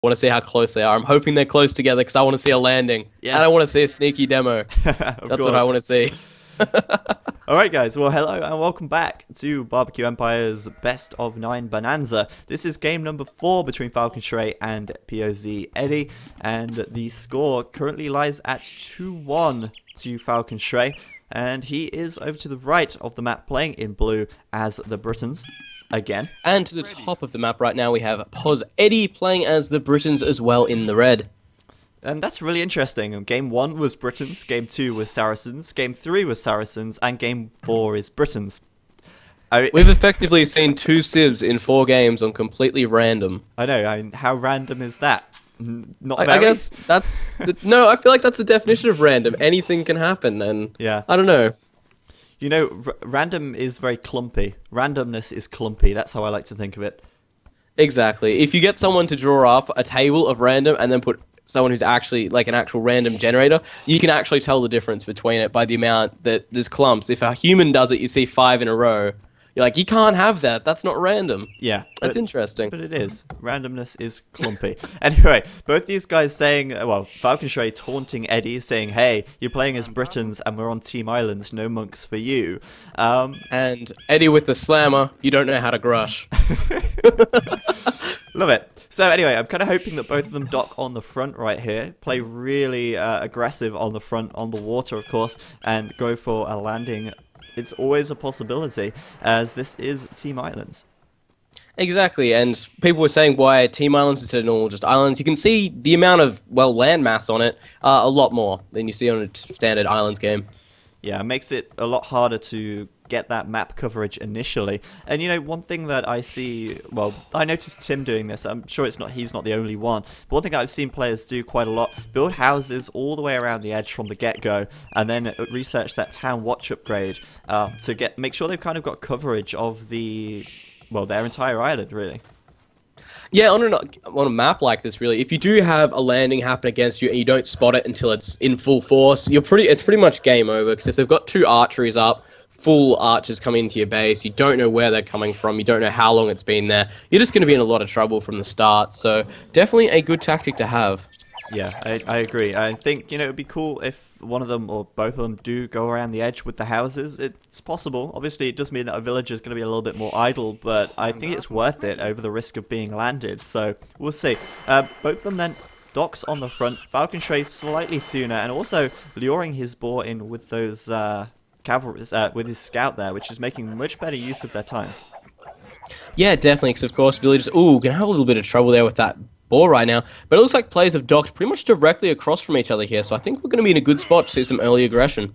Want to see how close they are. I'm hoping they're close together because I want to see a landing. Yes. And I want to see a sneaky demo. That's what I want to see. Alright guys, well hello and welcome back to BBQ Empires Best of 9 Bonanza. This is game number 4 between Falcon Shrey and POZ Eddie, and the score currently lies at 2-1 to Falcon Shrey, and he is over to the right of the map playing in blue as the Britons. Again. And to the top of the map right now we have POZ Eddie playing as the Britons as well in the red. And that's really interesting. Game 1 was Britons, Game 2 was Saracens, Game 3 was Saracens, and Game 4 is Britons. We've effectively seen 2 civs in 4 games on completely random. I know, I mean, how random is that? Not very? I guess that's... no, I feel like that's the definition of random. Anything can happen, and yeah. I don't know. You know, random is very clumpy. Randomness is clumpy, that's how I like to think of it. Exactly. If you get someone to draw up a table of random and then put someone who's actually like an actual random generator, you can actually tell the difference between it by the amount that there's clumps. If a human does it, you see 5 in a row. You're like, you can't have that. That's not random. Yeah. That's interesting. But it is. Randomness is clumpy. Anyway, both these guys saying, well, Falcon Shrey taunting Eddie, saying, hey, you're playing as Britons and we're on Team Islands, no monks for you. And Eddie with the slammer, you don't know how to grush. Love it. So anyway, I'm kind of hoping that both of them dock on the front right here, play really aggressive on the front, on the water, of course, and go for a landing. It's always a possibility, as this is Team Islands. Exactly, and people were saying why Team Islands instead of normal just islands. You can see the amount of, well, land mass on it a lot more than you see on a standard islands game. Yeah, it makes it a lot harder to get that map coverage initially. And you know, one thing that I see, well, I noticed Tim doing this, I'm sure he's not the only one, but one thing I've seen players do quite a lot, build houses all the way around the edge from the get-go, and then research that town watch upgrade to make sure they've kind of got coverage of their entire island, really. Yeah, on a map like this, really, if you do have a landing happen against you and you don't spot it until it's in full force, it's pretty much game over, because if they've got 2 archeries up, full archers coming into your base, you don't know where they're coming from, you don't know how long it's been there, you're just going to be in a lot of trouble from the start, so definitely a good tactic to have. Yeah, I agree. I think, you know, it would be cool if one of them or both of them do go around the edge with the houses. It's possible. Obviously, it does mean that a villager is going to be a little bit more idle, but I think it's worth it over the risk of being landed. So, we'll see. Both of them then docks on the front. Falcon Shrey slightly sooner, and also luring his boar in with those cavalry, with his scout there, which is making much better use of their time. Yeah, definitely, because of course, villagers, gonna have a little bit of trouble there with that boar right now, but it looks like players have docked pretty much directly across from each other here, so I think we're going to be in a good spot to see some early aggression.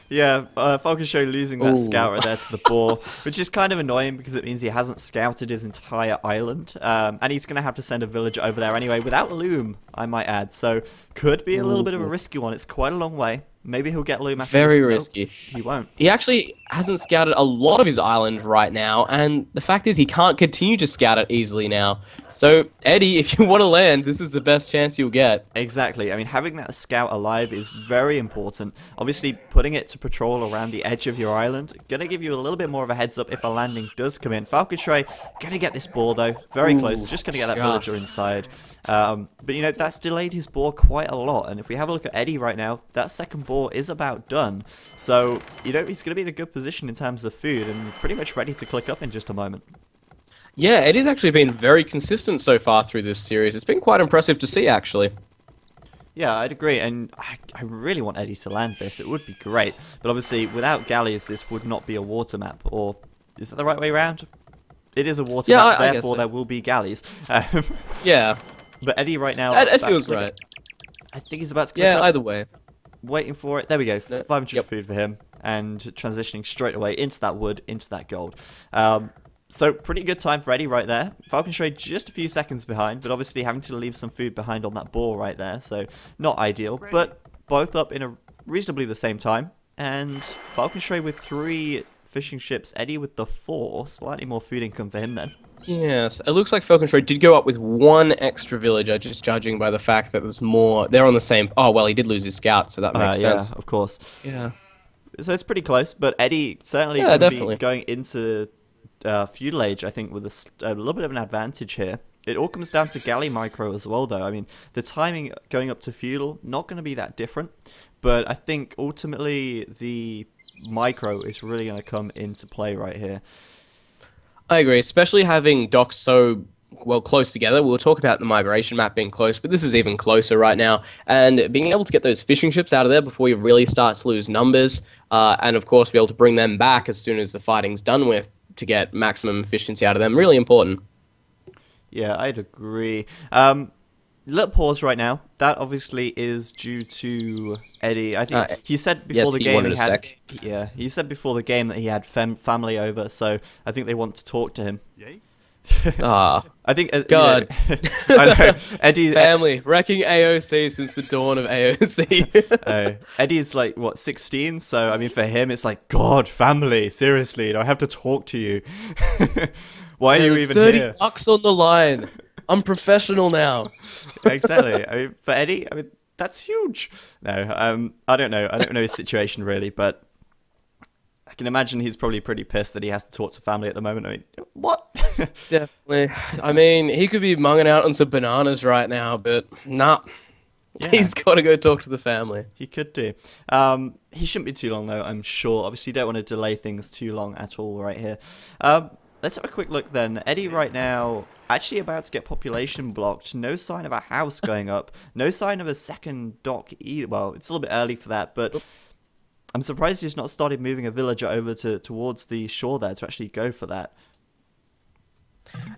Yeah, Falcon Shrey losing that scout right there to the boar, which is kind of annoying because it means he hasn't scouted his entire island, and he's going to have to send a villager over there anyway, without loom, I might add, so could be a little bit of a risky one. It's quite a long way. Maybe he'll get loom after Very this. risky. Nope, he won't. He actually hasn't scouted a lot of his island right now, and the fact is he can't continue to scout it easily now. So, Eddie, if you want to land, this is the best chance you'll get. Exactly. I mean, having that scout alive is very important. Obviously, putting it to patrol around the edge of your island, gonna give you a little bit more of a heads up if a landing does come in. Falcon Shrey, gonna get this boar though. Very close. Just gonna get that villager inside. But you know, that's delayed his boar quite a lot. And if we have a look at Eddie right now, that second boar is about done. So, you know, he's gonna be in a good position in terms of food and pretty much ready to click up in just a moment. Yeah, Eddie's actually been very consistent so far through this series. It's been quite impressive to see, actually. Yeah, I'd agree, and I really want Eddie to land this. It would be great, but obviously, without galleys, this would not be a water map. Or is that the right way around? It is a water map, therefore there will be galleys. Yeah. But Eddie right now... It feels right. I think he's about to click Yeah, up. either way. Waiting for it. There we go. 500 Yep. food for him, and transitioning straight away into that wood, into that gold. So, pretty good time for Eddie right there. Falcon Shrey just a few seconds behind, but obviously having to leave some food behind on that boar right there, so not ideal. But both up in a reasonably the same time, and Falcon Shrey with 3 fishing ships, Eddie with the 4, slightly more food income for him then. Yes, it looks like Falcon Shrey did go up with 1 extra villager, just judging by the fact that there's more. They're on the same. Oh, well, he did lose his scout, so that makes sense. Yeah, of course. Yeah. So it's pretty close, but Eddie certainly Yeah, going to definitely. be going into feudal age, I think, with a little bit of an advantage here. It all comes down to galley micro as well, though. I mean, the timing going up to feudal, not going to be that different. But I think ultimately the micro is really going to come into play right here. I agree, especially having docks so well close together. We'll talk about the migration map being close, but this is even closer right now. And being able to get those fishing ships out of there before you really start to lose numbers, and of course be able to bring them back as soon as the fighting's done with to get maximum efficiency out of them, really important. Yeah, I'd agree. Little pause right now. That obviously is due to Eddie. I think he said before the game he had. Yeah, he said before the game that he had family over, so I think they want to talk to him. Yay? I think God, I know Eddie family wrecking AOC since the dawn of AOC. Eddie's like what 16, so I mean for him it's like God, family. Seriously, I have to talk to you. Why are you even here? $30 on the line. I'm professional now. Exactly. I mean, for Eddie, I mean that's huge. No, I don't know. I don't know his situation really, but I can imagine he's probably pretty pissed that he has to talk to family at the moment. I mean, what? Definitely. I mean, he could be munging out on some bananas right now, but nah. Yeah. He's got to go talk to the family. He could do. He shouldn't be too long though, I'm sure. Obviously, you don't want to delay things too long at all right here. Let's have a quick look then. Eddie right now actually about to get population blocked. No sign of a house going up. No sign of a second dock either. Well, it's a little bit early for that, but I'm surprised he's not started moving a villager over towards the shore there to actually go for that.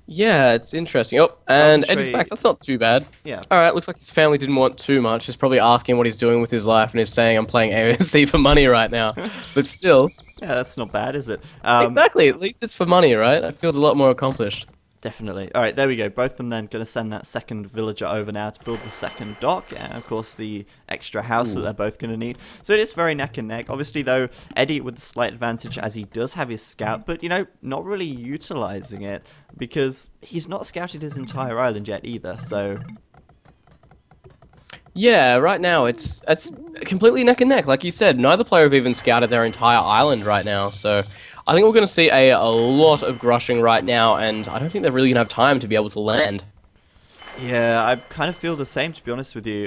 Yeah, it's interesting. Oh, and Eddie's back. That's not too bad. Yeah. All right, looks like his family didn't want too much. He's probably asking what he's doing with his life and is saying, I'm playing AOC for money right now. But still. Yeah, that's not bad, is it? Exactly. At least it's for money, right? It feels a lot more accomplished. Definitely. All right, there we go. Both of them then going to send that second villager over now to build the second dock, and of course the extra house that they're both going to need. So it is very neck and neck. Obviously, though, Eddie with the slight advantage as he does have his scout, but, you know, not really utilizing it because he's not scouted his entire island yet either, so... Yeah, right now it's completely neck and neck. Like you said, neither player have even scouted their entire island right now, so I think we're going to see a lot of grushing right now, and I don't think they're really going to have time to be able to land. Yeah, I kind of feel the same, to be honest with you.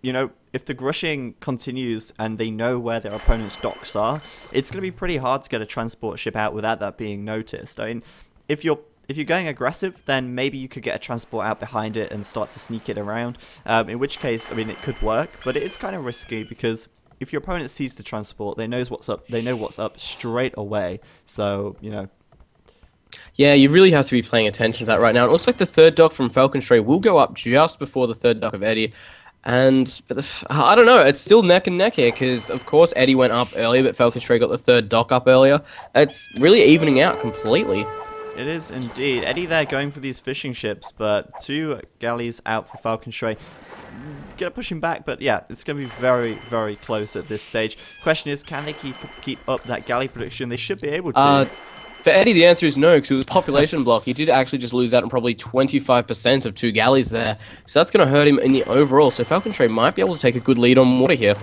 You know, if the grushing continues and they know where their opponent's docks are, it's going to be pretty hard to get a transport ship out without that being noticed. I mean, if you're going aggressive, then maybe you could get a transport out behind it and start to sneak it around. In which case, I mean, it could work, but it's kind of risky because if your opponent sees the transport, they know what's up. They know what's up straight away. So, you know. Yeah, you really have to be paying attention to that right now. It looks like the third dock from Falcon Stray will go up just before the third dock of Eddie. And I don't know, it's still neck and neck here because, of course, Eddie went up earlier, but Falcon Stray got the third dock up earlier. It's really evening out completely. It is indeed. Eddie there going for these fishing ships, but two galleys out for Falcon Stray. Gonna push him back, but yeah, it's gonna be very, very close at this stage. Question is, can they keep up that galley production? They should be able to. For Eddie, the answer is no, because it was population block. He did actually just lose out on probably 25% of two galleys there, so that's gonna hurt him in the overall. So Falcon Stray might be able to take a good lead on water here.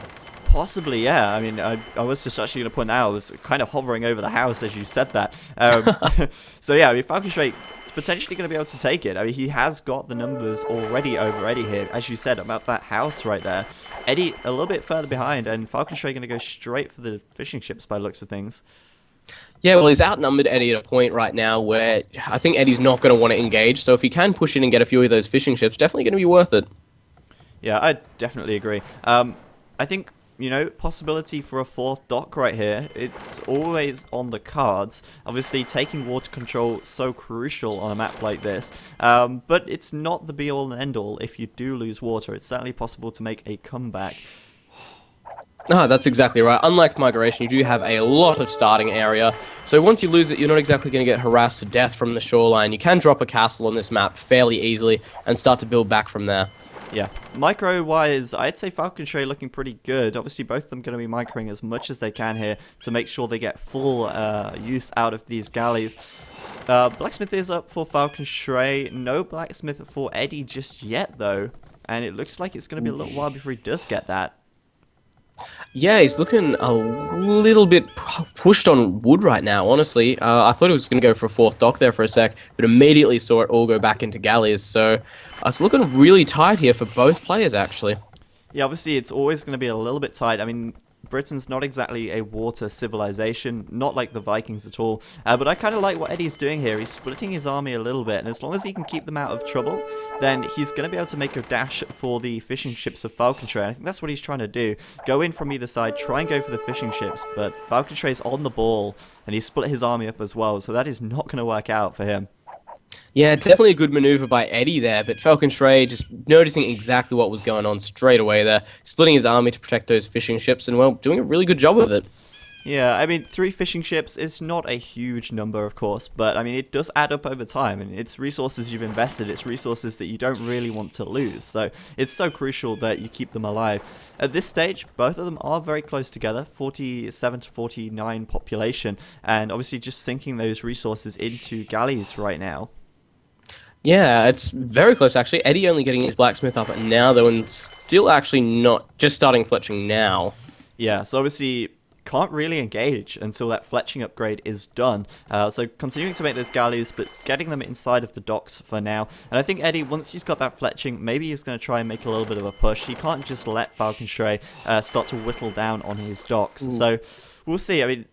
Possibly, yeah. I mean, I was just actually going to point out, I was kind of hovering over the house as you said that. So yeah, I mean, Falcon Stray is potentially going to be able to take it. I mean, he has got the numbers already over Eddie here, as you said, about that house right there. Eddie a little bit further behind, and Falcon Stray going to go straight for the fishing ships by the looks of things. Yeah, well, he's outnumbered Eddie at a point right now where I think Eddie's not going to want to engage, so if he can push in and get a few of those fishing ships, definitely going to be worth it. Yeah, I definitely agree. I think, you know, possibility for a fourth dock right here. It's always on the cards. Obviously, taking water control so crucial on a map like this. But it's not the be-all and end-all if you do lose water. It's certainly possible to make a comeback. Ah, that's exactly right. Unlike migration, you do have a lot of starting area. So once you lose it, you're not exactly going to get harassed to death from the shoreline. You can drop a castle on this map fairly easily and start to build back from there. Yeah, micro-wise, I'd say Falcon Stray looking pretty good. Obviously, both of them going to be microing as much as they can here to make sure they get full use out of these galleys. Blacksmith is up for Falcon Stray. No Blacksmith for Eddie just yet, though. And it looks like it's going to be a little while before he does get that. Yeah, he's looking a little bit pushed on wood right now, honestly. I thought he was going to go for a fourth dock there for a sec, but immediately saw it all go back into galleys. So it's looking really tight here for both players, actually. Yeah, obviously it's always going to be a little bit tight. I mean, Britain's not exactly a water civilization, not like the Vikings at all. But I kind of like what Eddie's doing here. He's splitting his army a little bit, and as long as he can keep them out of trouble, then he's going to be able to make a dash for the fishing ships of Falcontray. I think that's what he's trying to do. Go in from either side, try and go for the fishing ships, but Falcontray's on the ball, and he's split his army up as well, so that is not going to work out for him. Yeah, definitely a good maneuver by Eddie there, but Falconstray just noticing exactly what was going on straight away there, splitting his army to protect those fishing ships, and, well, doing a really good job of it. Yeah, I mean, 3 fishing ships is not a huge number, of course, but, I mean, it does add up over time, and it's resources you've invested, it's resources that you don't really want to lose, so it's so crucial that you keep them alive. At this stage, both of them are very close together, 47 to 49 population, and obviously just sinking those resources into galleys right now. Yeah, it's very close, actually. Eddie only getting his blacksmith up now, though, and still actually not, just starting fletching now. Yeah, so obviously can't really engage until that fletching upgrade is done. So continuing to make those galleys, but getting them inside of the docks for now. And I think Eddie, once he's got that fletching, maybe he's going to try and make a little bit of a push. He can't just let Falconstray start to whittle down on his docks. Ooh. So we'll see. I mean,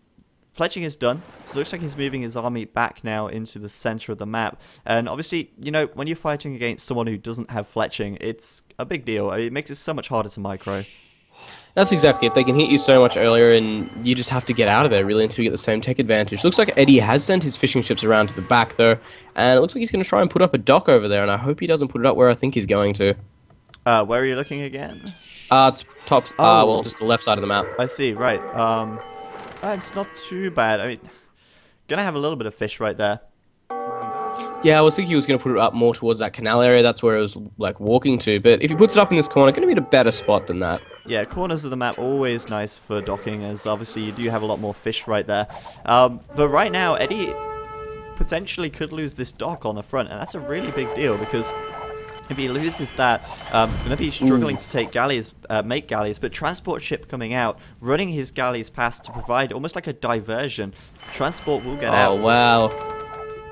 fletching is done, so it looks like he's moving his army back now into the center of the map. And obviously, you know, when you're fighting against someone who doesn't have fletching, it's a big deal. I mean, it makes it so much harder to micro. That's exactly it. They can hit you so much earlier, and you just have to get out of there, really, until you get the same tech advantage. Looks like Eddie has sent his fishing ships around to the back, though, and it looks like he's going to try and put up a dock over there, and I hope he doesn't put it up where I think he's going to. Where are you looking again? Top, well, just the left side of the map. I see, right. It's not too bad. I mean, gonna have a little bit of fish right there. Yeah, I was thinking he was going to put it up more towards that canal area. That's where it was, like, walking to. But if he puts it up in this corner, going to be in a better spot than that. Yeah, corners of the map always nice for docking, as obviously you do have a lot more fish right there. But right now, Eddie potentially could lose this dock on the front, and that's a really big deal, because if he loses that, going to be struggling to take galleys, make galleys, but transport ship coming out, running his galleys past to provide almost like a diversion. Transport will get out. Oh, wow.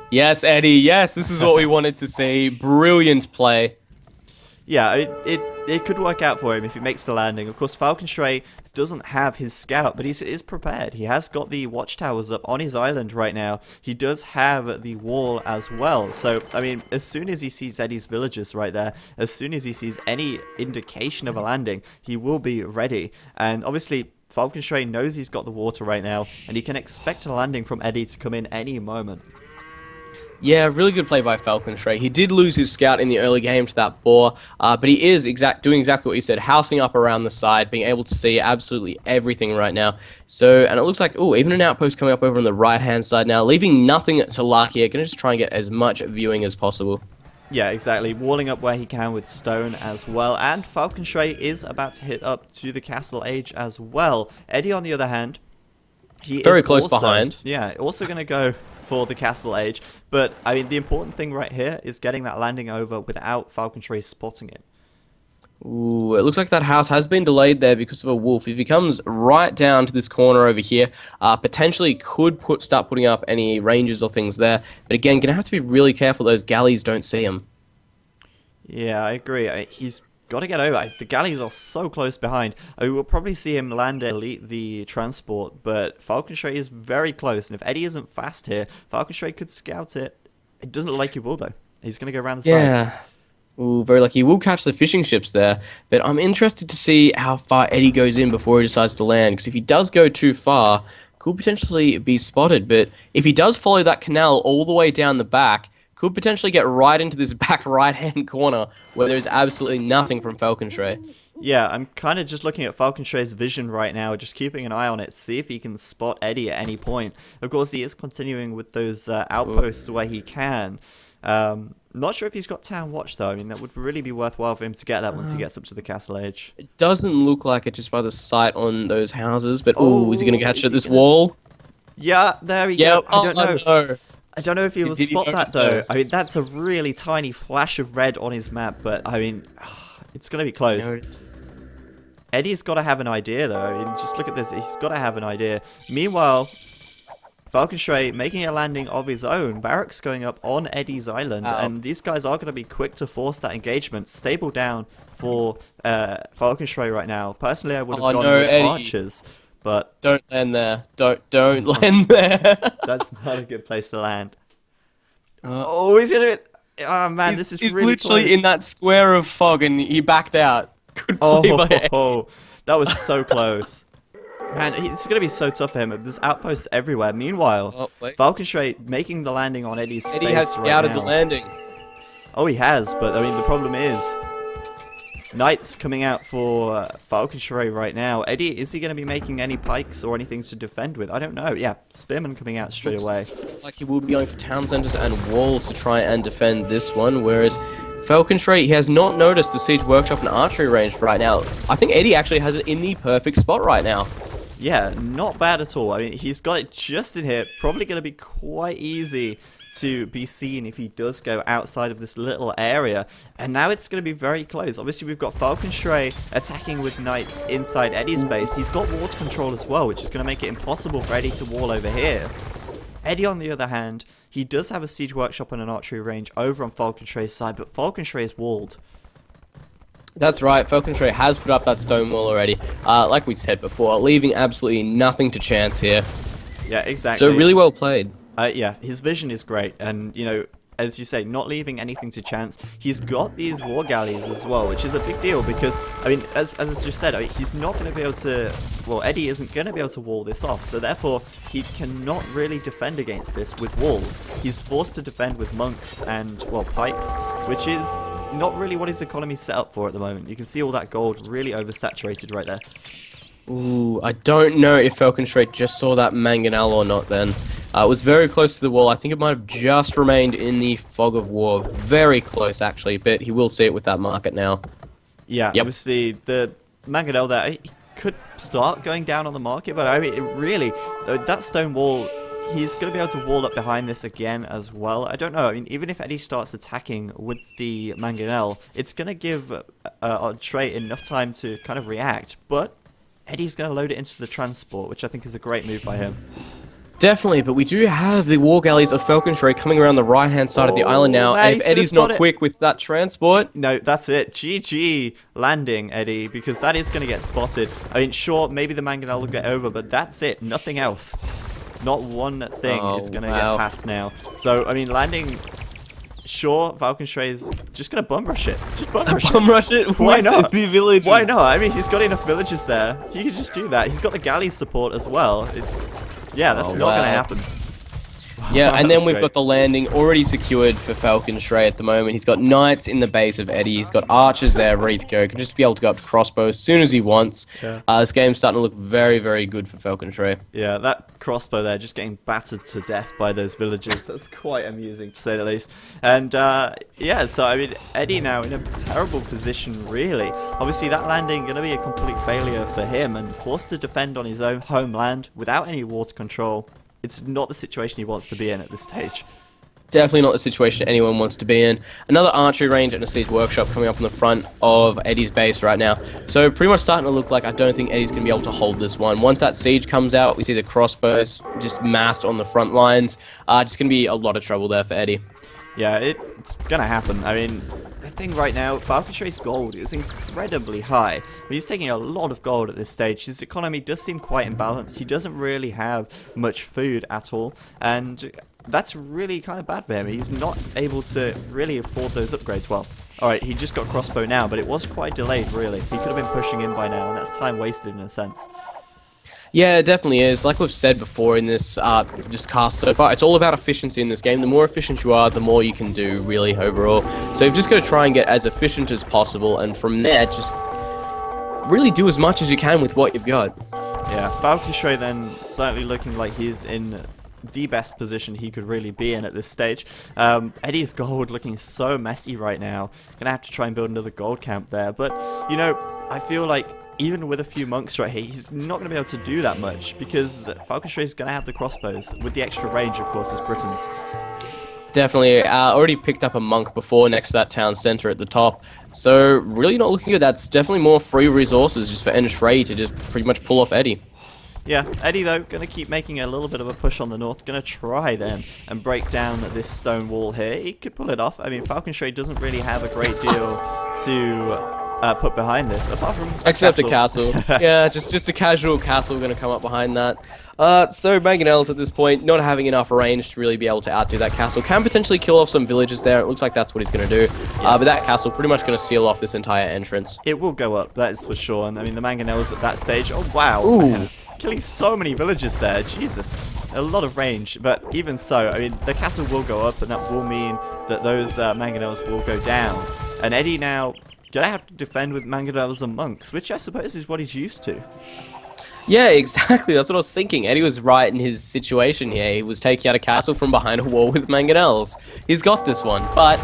Yes, Eddie, yes, this is what we wanted to see. Brilliant play. Yeah, it could work out for him if he makes the landing. Of course, Falconstray doesn't have his scout, but he is prepared. He has got the watchtowers up on his island right now. He does have the wall as well. So, I mean, as soon as he sees Eddie's villagers right there, as soon as he sees any indication of a landing, he will be ready. And obviously, Falconstray knows he's got the water right now, and he can expect a landing from Eddie to come in any moment. Yeah, really good play by Falconstray. He did lose his scout in the early game to that boar, but he is doing exactly what you said, housing up around the side, being able to see absolutely everything right now. So, and it looks like, oh, even an outpost coming up over on the right-hand side now, leaving nothing to luck here. Going to just try and get as much viewing as possible. Yeah, exactly. Walling up where he can with stone as well. And Falconstray is about to hit up to the castle age as well. Eddie, on the other hand, he very is close also, behind. Yeah, also going to go for the castle age. But, I mean, the important thing right here is getting that landing over without Falconstray spotting it. Ooh, it looks like that house has been delayed there because of a wolf. If he comes right down to this corner over here, potentially could start putting up any ranges or things there. But again, going to have to be really careful those galleys don't see him. Yeah, I agree. He's got to get over. The galleys are so close behind. We'll probably see him land elite the transport, but Falconstray is very close. And if Eddie isn't fast here, Falconstray could scout it. It doesn't look like he will, though. He's going to go around the side. Yeah. Ooh, very lucky. He will catch the fishing ships there, but I'm interested to see how far Eddie goes in before he decides to land, because if he does go too far, could potentially be spotted. But if he does follow that canal all the way down the back, could potentially get right into this back right-hand corner where there's absolutely nothing from Falconstray. Yeah, I'm kind of just looking at Falconstray's vision right now, just keeping an eye on it, see if he can spot Eddie at any point. Of course, he is continuing with those outposts where he can. Not sure if he's got town watch, though. I mean, that would really be worthwhile for him to get that once he gets up to the castle age. It doesn't look like it just by the sight on those houses, but oh, is he going to catch it at this wall? Yeah, there we go. I don't know. No. I don't know if he will spot that, though. I mean, that's a really tiny flash of red on his map, but, I mean, it's going to be close. Eddie's got to have an idea, though. I mean, just look at this. He's got to have an idea. Meanwhile, Falcon Stray making a landing of his own. Barracks going up on Eddie's island. And these guys are going to be quick to force that engagement. Stable down for Falcon Stray right now. Personally, I would have gone with Eddie. archers. But don't land there. Don't land there. That's not a good place to land. Oh, he's gonna. Oh man, this is he's really literally close. in that square of fog, and he backed out. Good play by Eddie. Oh, that was so close. Man, it's going to be so tough for him. There's outposts everywhere. Meanwhile, Falcon Stray making the landing on Eddie's Eddie base has scouted right the now. landing. Oh, he has, but I mean, the problem is Knights coming out for Falcon Stray right now. Eddie, is he going to be making any pikes or anything to defend with? I don't know. Yeah, Spearman coming out straight away. Like he will be going for town centers and walls to try and defend this one, whereas Falcon Stray, he has not noticed the siege workshop and archery range right now. I think Eddie actually has it in the perfect spot right now. Yeah, not bad at all. I mean, he's got it just in here. Probably going to be quite easy to be seen if he does go outside of this little area. And now it's going to be very close. Obviously, we've got Falcon Stray attacking with Knights inside Eddie's base. He's got water control as well, which is going to make it impossible for Eddie to wall over here. Eddie, on the other hand, he does have a siege workshop and an archery range over on Falcon Stray's side, but Falcon Stray is walled. That's right, Falcon Stray has put up that stone wall already, like we said before, leaving absolutely nothing to chance here. Yeah, exactly. So really well played. Yeah, his vision is great, and, you know, as you say, not leaving anything to chance. He's got these war galleys as well, which is a big deal because, I mean, as I just said, I mean, he's not going to be able to, well, Eddie isn't going to be able to wall this off, so therefore he cannot really defend against this with walls. He's forced to defend with monks and, well, pikes, which is not really what his economy's set up for at the moment. You can see all that gold really oversaturated right there. Ooh, I don't know if Falcon Stray just saw that mangonel or not then. It was very close to the wall. I think it might have just remained in the fog of war. Very close, actually, but he will see it with that market now. Yeah, obviously, the mangonel there, he could start going down on the market, but I mean, it really, that stone wall, he's going to be able to wall up behind this again as well. I don't know. I mean, even if Eddie starts attacking with the mangonel, it's going to give Trey enough time to kind of react, but Eddie's going to load it into the transport, which I think is a great move by him. Definitely, but we do have the war galleys of Falcon Stray coming around the right-hand side of the island now. Man, if Eddie's not quick with that transport... No, that's it. GG landing, Eddie, because that is going to get spotted. I mean, sure, maybe the mangonel will get over, but that's it. Nothing else. Not one thing is going to get past now. So, I mean, landing... Sure, Falcon Stray is just going to bum rush it. Just bum rush it. Bum rush it? Why not? The villages. Why not? I mean, he's got enough villages there. He could just do that. He's got the galley support as well. Yeah, that's not going to happen. Yeah, and then we've got the landing already secured for Falcon Stray at the moment. He's got knights in the base of Eddie. He's got archers there ready to go. Can just be able to go up to crossbow as soon as he wants. Yeah. This game's starting to look very, very good for Falcon Stray. Yeah, that crossbow there just getting battered to death by those villagers. That's quite amusing, to say the least. And, yeah, so, I mean, Eddie now in a terrible position, really. Obviously, that landing going to be a complete failure for him and forced to defend on his own homeland without any water control. It's not the situation he wants to be in at this stage. Definitely not the situation anyone wants to be in. Another archery range and a siege workshop coming up in the front of Eddie's base right now. So pretty much starting to look like I don't think Eddie's going to be able to hold this one. Once that siege comes out, we see the crossbows just massed on the front lines. Just going to be a lot of trouble there for Eddie. Yeah, it's going to happen. I mean, the thing right now, Falcon Stray's gold is incredibly high. He's taking a lot of gold at this stage. His economy does seem quite imbalanced. He doesn't really have much food at all, and that's really kind of bad for him. He's not able to really afford those upgrades well. Alright, he just got crossbow now, but it was quite delayed, really. He could have been pushing in by now, and that's time wasted in a sense. Yeah, it definitely is. Like we've said before in this just cast so far, it's all about efficiency in this game. The more efficient you are, the more you can do, really, overall. So you've just got to try and get as efficient as possible, and from there, just really do as much as you can with what you've got. Yeah, Falcon Stray then certainly looking like he's in the best position he could really be in at this stage. Eddie's gold looking so messy right now. Gonna have to try and build another gold camp there, but, you know, I feel like even with a few monks right here, he's not going to be able to do that much because Falcon Stray is going to have the crossbows with the extra range, of course, as Britons. Definitely. Already picked up a monk before next to that town center at the top. So really not looking good. That's definitely more free resources just for Entray to just pretty much pull off Eddie. Yeah, Eddie though, going to keep making a little bit of a push on the north. Going to try then and break down this stone wall here. He could pull it off. I mean, Falconstray doesn't really have a great deal to put behind this, apart from except the castle. Yeah, just a casual castle going to come up behind that. So Mangonels at this point, not having enough range to really be able to outdo that castle, can potentially kill off some villages there. It looks like that's what he's going to do. But that castle pretty much going to seal off this entire entrance. It will go up, that is for sure. And I mean, the Mangonels at that stage, oh wow. Ooh. Man. Killing so many villages there, Jesus. A lot of range, but even so, I mean, the castle will go up, and that will mean that those Mangonels will go down. And Eddie now gonna have to defend with Mangonels and monks, which I suppose is what he's used to. Yeah, exactly. That's what I was thinking. Eddie was right in his situation here. He was taking out a castle from behind a wall with Mangonels. He's got this one, but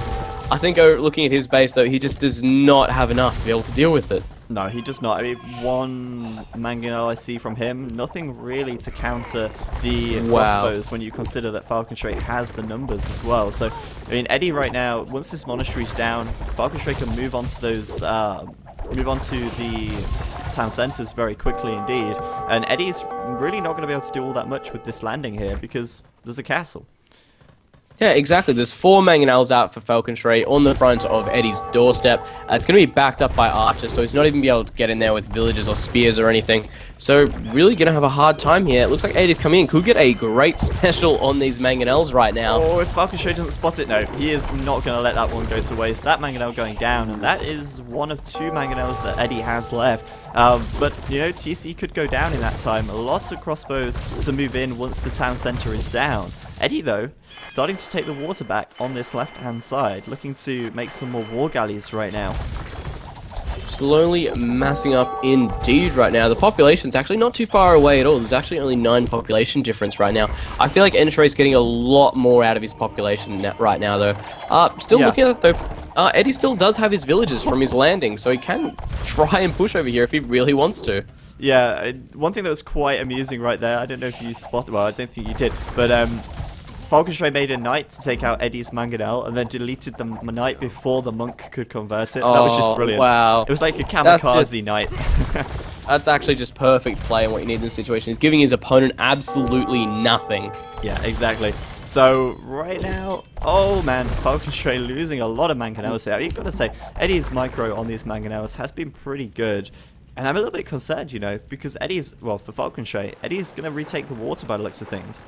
I think looking at his base, though, he just does not have enough to be able to deal with it. No, he does not. I mean, one Mangonel I see from him, nothing really to counter the crossbows when you consider that Falconstray has the numbers as well. So, I mean, Eddie right now, once this monastery's down, Falconstray can move on to those, move on to the town centers very quickly indeed. And Eddie's really not going to be able to do all that much with this landing here because there's a castle. Yeah, exactly. There's 4 Mangonels out for Falconstray on the front of Eddie's doorstep. It's going to be backed up by archers, so he's not even be able to get in there with villages or spears or anything. So really going to have a hard time here. It looks like Eddie's coming in. Could get a great special on these Mangonels right now. Oh, if Falconstray doesn't spot it, no. He is not going to let that one go to waste. That Mangonel going down, and that is one of 2 Mangonels that Eddie has left. But, you know, TC could go down in that time. Lots of crossbows to move in once the town center is down. Eddie, though, starting to take the water back on this left-hand side, looking to make some more war galleys right now. Slowly massing up indeed right now. The population's actually not too far away at all. There's actually only 9 population difference right now. I feel like Entray's getting a lot more out of his population right now, though. Still looking at it, though, Eddie still does have his villages from his landing, so he can try and push over here if he really wants to. Yeah, one thing that was quite amusing right there, I don't know if you spotted, well, I don't think you did, but Falconstray made a knight to take out Eddie's Mangonel and then deleted the knight before the monk could convert it. Oh, that was just brilliant. Wow. It was like a kamikaze knight. That's actually just perfect play and what you need in this situation. He's giving his opponent absolutely nothing. Yeah, exactly. So, right now, oh man, Falconstray losing a lot of Mangonels here. You've got to say, Eddie's micro on these Mangonels has been pretty good. And I'm a little bit concerned, you know, because Eddie's, well, for Falconstray, Eddie's going to retake the water by the looks of things.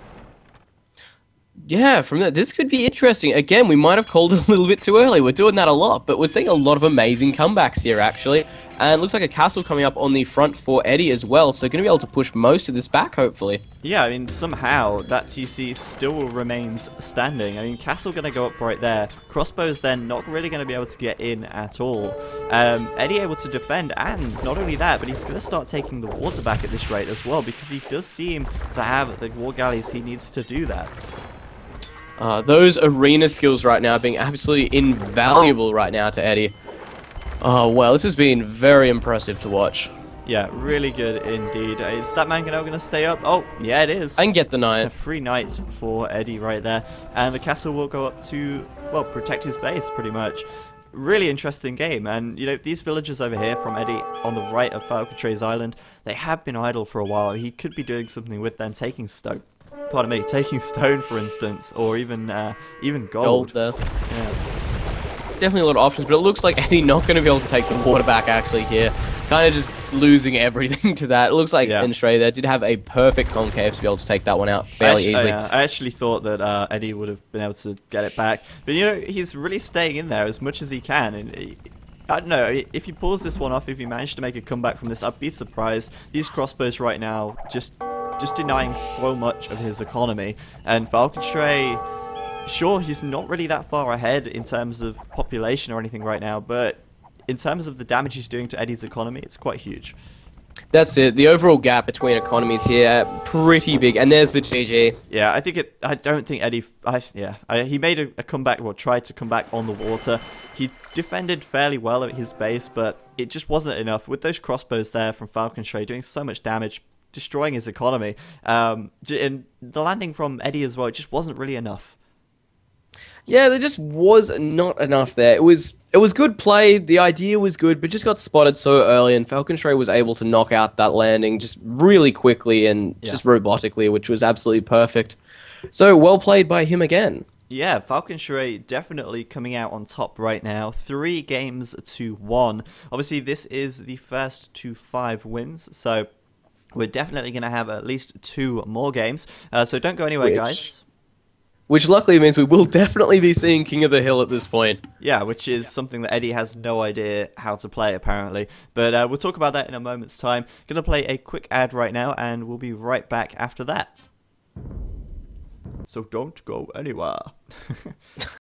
Yeah, from that, this could be interesting. Again, we might have called it a little bit too early. We're doing that a lot, but we're seeing a lot of amazing comebacks here, actually. And it looks like a castle coming up on the front for Eddie as well, so going to be able to push most of this back, hopefully. Yeah, I mean, somehow that TC still remains standing. I mean, castle going to go up right there. Crossbows then not really going to be able to get in at all. Eddie able to defend, and not only that, but he's going to start taking the water back at this rate as well, because he does seem to have the war galleys he needs to do that. Those arena skills right now being absolutely invaluable right now to Eddie. Oh, well, this has been very impressive to watch. Yeah, really good indeed. Is that Mangonel going to stay up? Oh, yeah, it is. I can get the knight. A free knight for Eddie right there. And the castle will go up to, well, protect his base, pretty much. Really interesting game. And, you know, these villagers over here from Eddie on the right of Falconstray's island, they have been idle for a while. He could be doing something with them, taking stone. Pardon me, taking stone, for instance, or even gold. Gold there. Yeah. Definitely a lot of options, but it looks like Eddie not going to be able to take the water back actually here. Kind of just losing everything to that. It looks like Entray there did have a perfect concave to be able to take that one out fairly easily. I actually thought that Eddie would have been able to get it back. But, you know, he's really staying in there as much as he can. And I don't know, if he pulls this one off, if he managed to make a comeback from this, I'd be surprised. These crossbows right now just denying so much of his economy. And Falconstray, sure, he's not really that far ahead in terms of population or anything right now, but in terms of the damage he's doing to Eddie's economy, it's quite huge. That's it. The overall gap between economies here, pretty big. And there's the GG. Yeah, I don't think Eddie... he made a comeback, well, tried to come back on the water. He defended fairly well at his base, but it just wasn't enough. With those crossbows there from Falconstray doing so much damage, destroying his economy, and the landing from Eddie as well, it just wasn't really enough. Yeah, there just was not enough there. It was good play. The idea was good, but just got spotted so early, and Falcon Stray was able to knock out that landing just really quickly and Yeah. just robotically, which was absolutely perfect. So well played by him again. Yeah, Falcon Charade definitely coming out on top right now. 3 games to 1. Obviously, this is the first to 5 wins, so we're definitely going to have at least 2 more games. So don't go anywhere, guys. Which luckily means we will definitely be seeing King of the Hill at this point. Yeah, which is something that Eddie has no idea how to play, apparently. But we'll talk about that in a moment's time. Going to play a quick ad right now, and we'll be right back after that. So don't go anywhere.